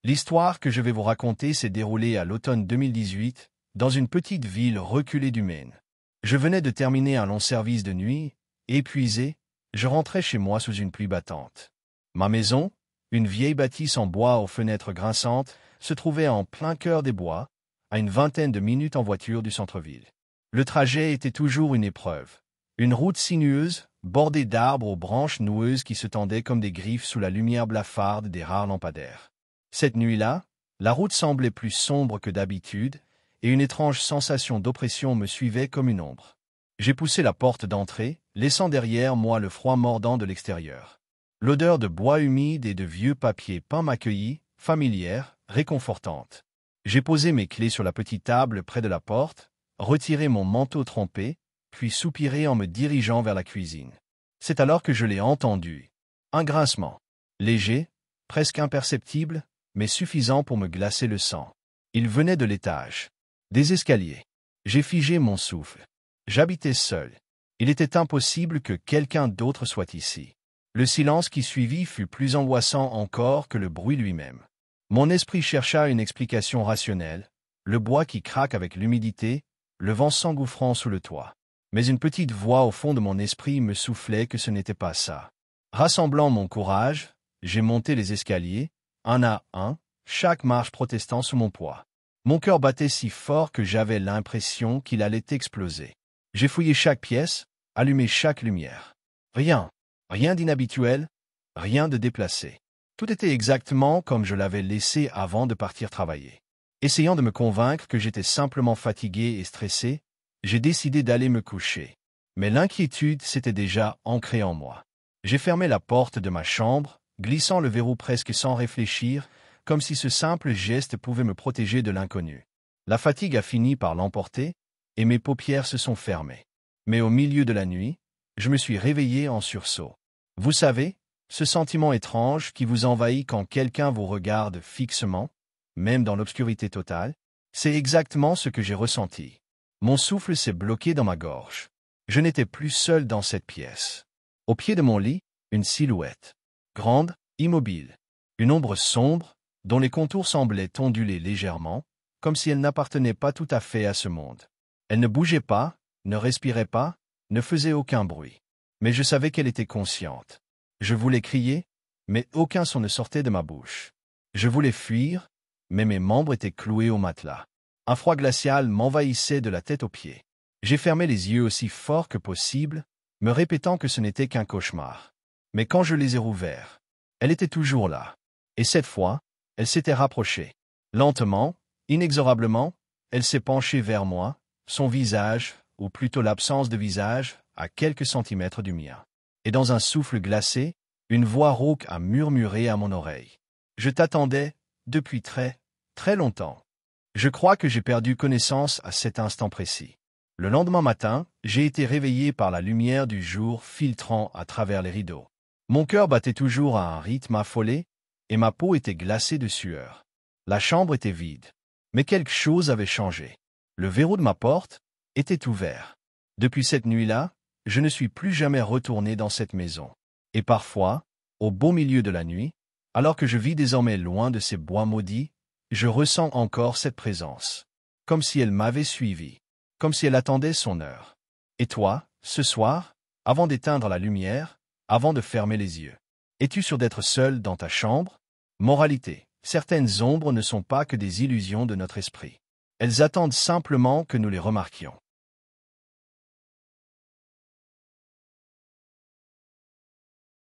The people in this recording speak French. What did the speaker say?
L'histoire que je vais vous raconter s'est déroulée à l'automne 2018, dans une petite ville reculée du Maine. Je venais de terminer un long service de nuit, épuisé, je rentrais chez moi sous une pluie battante. Ma maison, une vieille bâtisse en bois aux fenêtres grinçantes, se trouvait en plein cœur des bois, à une vingtaine de minutes en voiture du centre-ville. Le trajet était toujours une épreuve. Une route sinueuse, bordée d'arbres aux branches noueuses qui se tendaient comme des griffes sous la lumière blafarde des rares lampadaires. Cette nuit-là, la route semblait plus sombre que d'habitude, et une étrange sensation d'oppression me suivait comme une ombre. J'ai poussé la porte d'entrée, laissant derrière moi le froid mordant de l'extérieur. L'odeur de bois humide et de vieux papier peint m'accueillit, familière, réconfortante. J'ai posé mes clés sur la petite table près de la porte, retiré mon manteau trempé, puis soupiré en me dirigeant vers la cuisine. C'est alors que je l'ai entendu. Un grincement. Léger, presque imperceptible, mais suffisant pour me glacer le sang. Il venait de l'étage. Des escaliers. J'ai figé mon souffle. J'habitais seul. Il était impossible que quelqu'un d'autre soit ici. Le silence qui suivit fut plus angoissant encore que le bruit lui-même. Mon esprit chercha une explication rationnelle, le bois qui craque avec l'humidité, le vent s'engouffrant sous le toit. Mais une petite voix au fond de mon esprit me soufflait que ce n'était pas ça. Rassemblant mon courage, j'ai monté les escaliers, un à un, chaque marche protestant sous mon poids. Mon cœur battait si fort que j'avais l'impression qu'il allait exploser. J'ai fouillé chaque pièce, allumé chaque lumière. Rien d'inhabituel, rien de déplacé. Tout était exactement comme je l'avais laissé avant de partir travailler. Essayant de me convaincre que j'étais simplement fatigué et stressé, j'ai décidé d'aller me coucher. Mais l'inquiétude s'était déjà ancrée en moi. J'ai fermé la porte de ma chambre, glissant le verrou presque sans réfléchir, comme si ce simple geste pouvait me protéger de l'inconnu. La fatigue a fini par l'emporter, et mes paupières se sont fermées. Mais au milieu de la nuit, je me suis réveillé en sursaut. Vous savez, ce sentiment étrange qui vous envahit quand quelqu'un vous regarde fixement, même dans l'obscurité totale, c'est exactement ce que j'ai ressenti. Mon souffle s'est bloqué dans ma gorge. Je n'étais plus seul dans cette pièce. Au pied de mon lit, une silhouette. Grande, immobile. Une ombre sombre, dont les contours semblaient onduler légèrement, comme si elle n'appartenait pas tout à fait à ce monde. Elle ne bougeait pas, ne respirait pas, ne faisait aucun bruit. Mais je savais qu'elle était consciente. Je voulais crier, mais aucun son ne sortait de ma bouche. Je voulais fuir, mais mes membres étaient cloués au matelas. Un froid glacial m'envahissait de la tête aux pieds. J'ai fermé les yeux aussi fort que possible, me répétant que ce n'était qu'un cauchemar. Mais quand je les ai rouverts, elle était toujours là. Et cette fois, elle s'était rapprochée. Lentement, inexorablement, elle s'est penchée vers moi, son visage, ou plutôt l'absence de visage, à quelques centimètres du mien. Et dans un souffle glacé, une voix rauque a murmuré à mon oreille. Je t'attendais, depuis très, très longtemps. Je crois que j'ai perdu connaissance à cet instant précis. Le lendemain matin, j'ai été réveillé par la lumière du jour filtrant à travers les rideaux. Mon cœur battait toujours à un rythme affolé, et ma peau était glacée de sueur. La chambre était vide. Mais quelque chose avait changé. Le verrou de ma porte était ouvert. Depuis cette nuit-là, je ne suis plus jamais retourné dans cette maison. Et parfois, au beau milieu de la nuit, alors que je vis désormais loin de ces bois maudits, je ressens encore cette présence. Comme si elle m'avait suivi. Comme si elle attendait son heure. Et toi, ce soir, avant d'éteindre la lumière, avant de fermer les yeux, es-tu sûr d'être seul dans ta chambre? Moralité. Certaines ombres ne sont pas que des illusions de notre esprit. Elles attendent simplement que nous les remarquions.